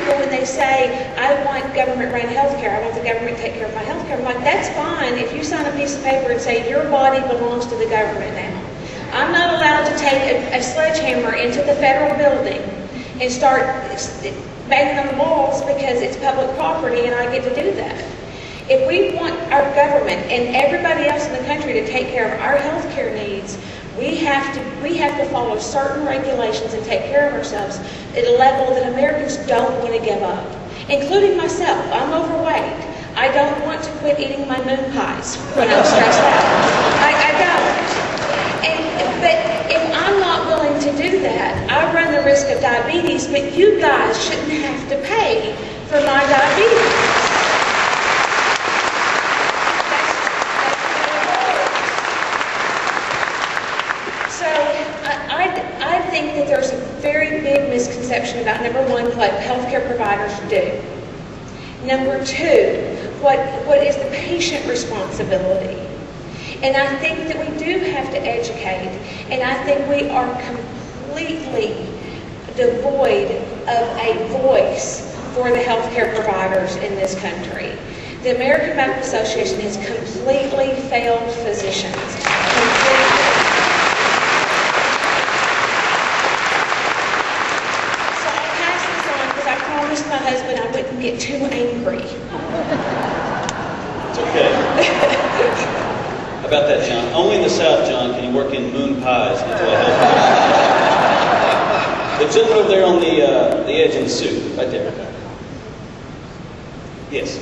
people when they say, I want government-run health care, I want the government to take care of my health care. I'm like, that's fine if you sign a piece of paper and say your body belongs to the government now. I'm not allowed to take a sledgehammer into the federal building and start banging on the walls because it's public property and I get to do that. If we want our government and everybody else in the country to take care of our health care needs, we have to follow certain regulations and take care of ourselves at a level that Americans don't want to give up, including myself. I'm overweight. I don't want to quit eating my moon pies when I'm stressed out. I don't. But if I'm not willing to do that, I run the risk of diabetes, but you guys shouldn't have to pay for my diabetes. I think that there's a very big misconception about, number one, what healthcare providers do. Number two, what is the patient responsibility? And I think that we do have to educate, and I think we are completely devoid of a voice for the healthcare providers in this country. The American Medical Association has completely failed physicians. My husband, I wouldn't get too angry. It's okay. About that, John. Only in the South, John, can you work in moon pies into a health. The gentleman over there on the edge in the suit, right there. Yes.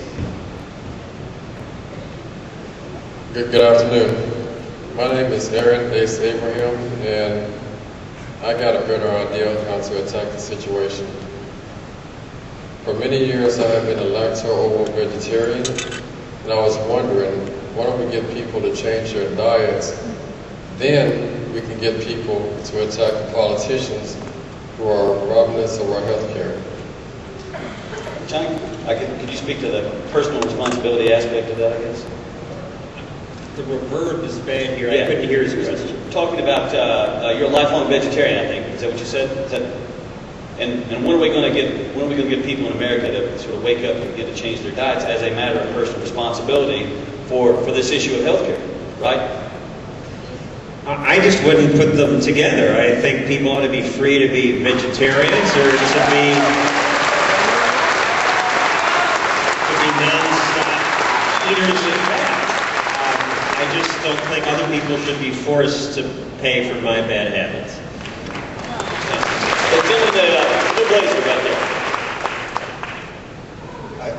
Good afternoon. My name is Aaron Ace Abraham, and I got a better idea of how to attack the situation. For many years, I have been a lacto-ovo vegetarian, and I was wondering, why don't we get people to change their diets? Then we can get people to attack the politicians who are robbing us of our health care. John, could you speak to the personal responsibility aspect of that, I guess? The reverb is bad here. Yeah. I couldn't hear his question. Talking about you're a lifelong vegetarian, I think. Is that what you said? Is that? And when are we going to get people in America to sort of wake up and get to change their diets as a matter of personal responsibility for this issue of healthcare, right? I just wouldn't put them together. I think people ought to be free to be vegetarians or to be non-stop eaters of fat. I just don't think other people should be forced to pay for my bad habits. The gentleman, blue blazer right there.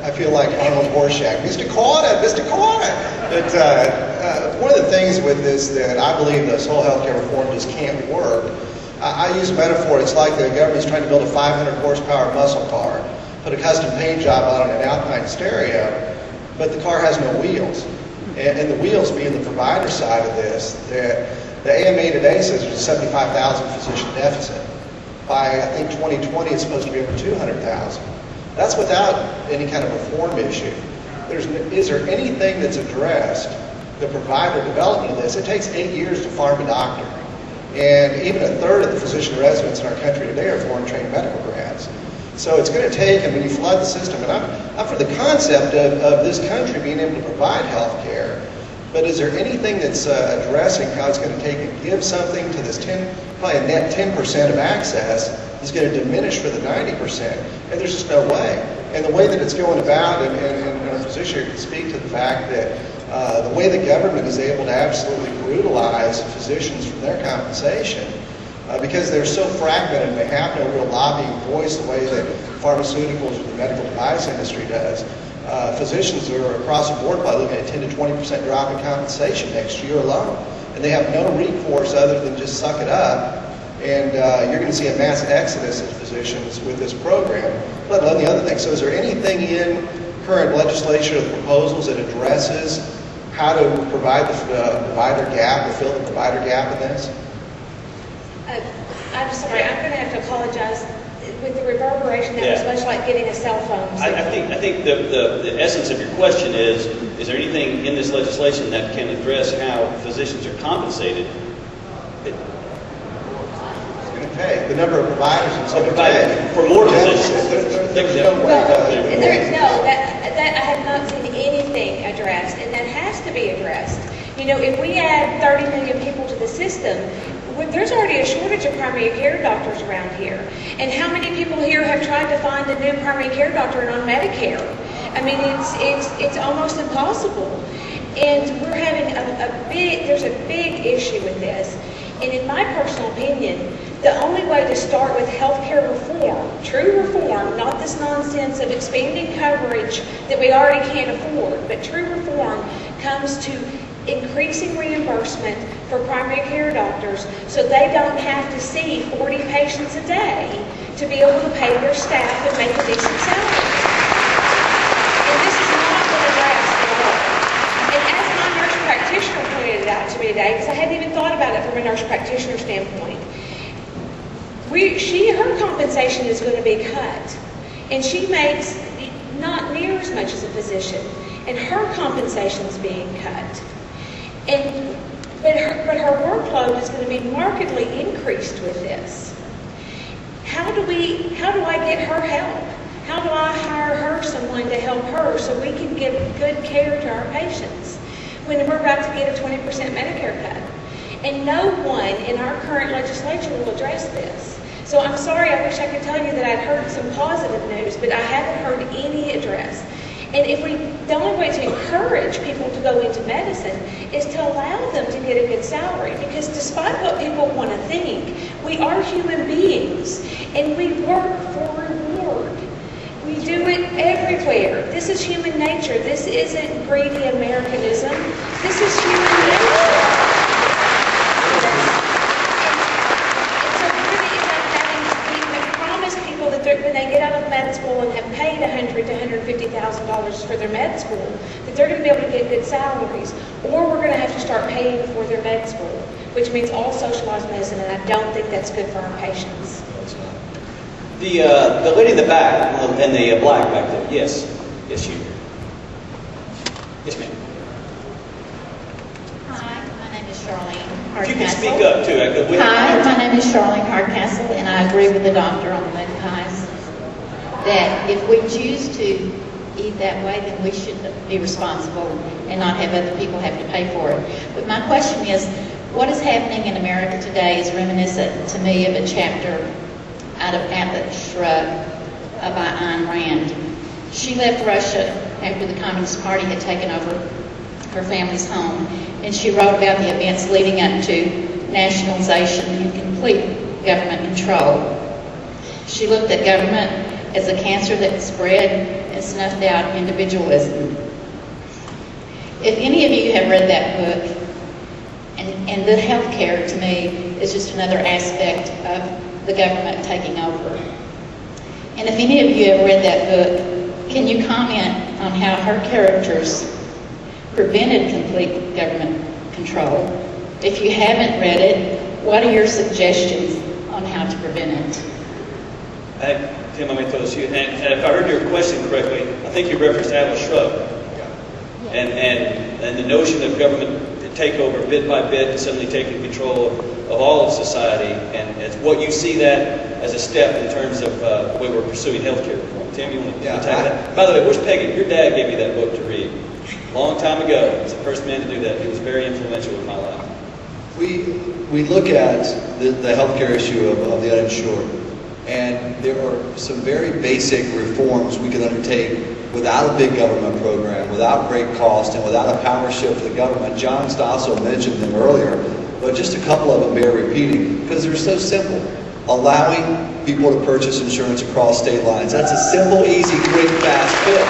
I feel like Arnold Horshack. Mr. Carter, Mr. Carter! But one of the things with this that I believe this whole healthcare reform just can't work, I use a metaphor, it's like the government's trying to build a 500 horsepower muscle car, put a custom paint job on an Alpine stereo, but the car has no wheels. And the wheels being the provider side of this, the AMA today says there's a 75,000 physician deficit. By, I think, 2020, it's supposed to be over 200,000. That's without any kind of reform issue. Is there anything that's addressed the provider development of this? It takes 8 years to farm a doctor. And even a third of the physician residents in our country today are foreign trained medical grads. So it's going to take, and when you flood the system, and I'm for the concept of this country being able to provide health care, but is there anything that's addressing how it's going to take and give something to this probably a net 10% of access is going to diminish for the 90%, and there's just no way. And the way that it's going about, and our physician can speak to the fact that the way the government is able to absolutely brutalize physicians from their compensation, because they're so fragmented and they have no real lobbying voice the way that pharmaceuticals or the medical device industry does. Physicians are across the board probably looking at 10 to 20% drop in compensation next year alone. And they have no recourse other than just suck it up. And you're going to see a mass exodus of physicians with this program, let alone the other thing. So is there anything in current legislation or the proposals that addresses how to provide the provider gap, or fill the provider gap in this? I'm sorry, I'm going to have to apologize. With the reverberation, that was much like getting a cell phone. I think the essence of your question is there anything in this legislation that can address how physicians are compensated? pay. The number of providers in Secretary providers for more positions. There's no way. I have not seen anything addressed, and that has to be addressed. You know, if we add 30 million people to the system, there's already a shortage of primary care doctors around here. And how many people here have tried to find a new primary care doctor and on Medicare? I mean, it's almost impossible. And we're having there's a big issue with this. And in my personal opinion, the only way to start with healthcare reform, true reform, not this nonsense of expanding coverage that we already can't afford, but true reform comes to increasing reimbursement for primary care doctors so they don't have to see 40 patients a day to be able to pay their staff and make a decent salary. And this is not been addressed at all. And as my nurse practitioner pointed it out to me today, because I hadn't even thought about it from a nurse practitioner standpoint, her compensation is going to be cut. And she makes not near as much as a physician. And her compensation is being cut. But her workload is going to be markedly increased with this. How do I get her help? How do I hire her someone to help her so we can give good care to our patients when we're about to get a 20% Medicare cut? And no one in our current legislature will address this. So I'm sorry, I wish I could tell you that I'd heard some positive news, but I haven't heard any address. And the only way to encourage people to go into medicine is to allow them to get a good salary. Because despite what people want to think, we are human beings and we work for reward. We do it everywhere. This is human nature. This isn't greedy Americanism. This is human nature. When they get out of med school and have paid $100,000 to $150,000 for their med school, that they're going to be able to get good salaries, or we're going to have to start paying for their med school, which means all socialized medicine, and I don't think that's good for our patients. The lady in the back, and the black back there, yes, you. Yes, ma'am. Hi, my name is Charlene Hardcastle. If you can speak up, too. Hi, my name is Charlene Hardcastle, and I agree with the doctor on the moon pies that if we choose to eat that way, then we should be responsible and not have other people have to pay for it. But my question is, what is happening in America today is reminiscent to me of a chapter out of Atlas Shrugged by Ayn Rand. She left Russia after the Communist Party had taken over her family's home, and she wrote about the events leading up to nationalization and complete government control. She looked at government as a cancer that spread and snuffed out individualism. If any of you have read that book, and the healthcare to me is just another aspect of the government taking over. And if any of you have read that book, can you comment on how her characters prevented complete government control? If you haven't read it, what are your suggestions on how to prevent it? Tim, I may throw this to you. And if I heard your question correctly, I think you referenced Atlas Shrugged. And the notion of government to take over bit by bit and suddenly taking control of all of society. And it's what you see that as a step in terms of the way we're pursuing healthcare reform. Tim, you want to attack that? By the way, where's Peggy? Your dad gave me that book to read. Long time ago. He was the first man to do that. He was very influential in my life. We look at the healthcare issue of the uninsured, and there are some very basic reforms we can undertake without a big government program, without great cost, and without a power shift to the government. John Stossel mentioned them earlier, but just a couple of them bear repeating because they're so simple. Allowing people to purchase insurance across state lines. That's a simple, easy, quick, fast fix.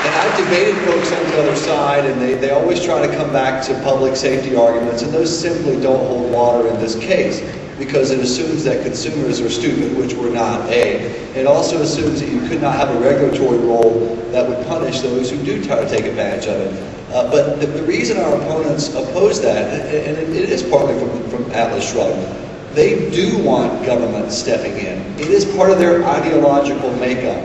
And I've debated folks on the other side, and they always try to come back to public safety arguments, and those simply don't hold water in this case, because it assumes that consumers are stupid, which we're not, A. It also assumes that you could not have a regulatory role that would punish those who do try to take advantage of it. But the reason our opponents oppose that, and it is partly from Atlas Shrugged, they do want government stepping in. It is part of their ideological makeup.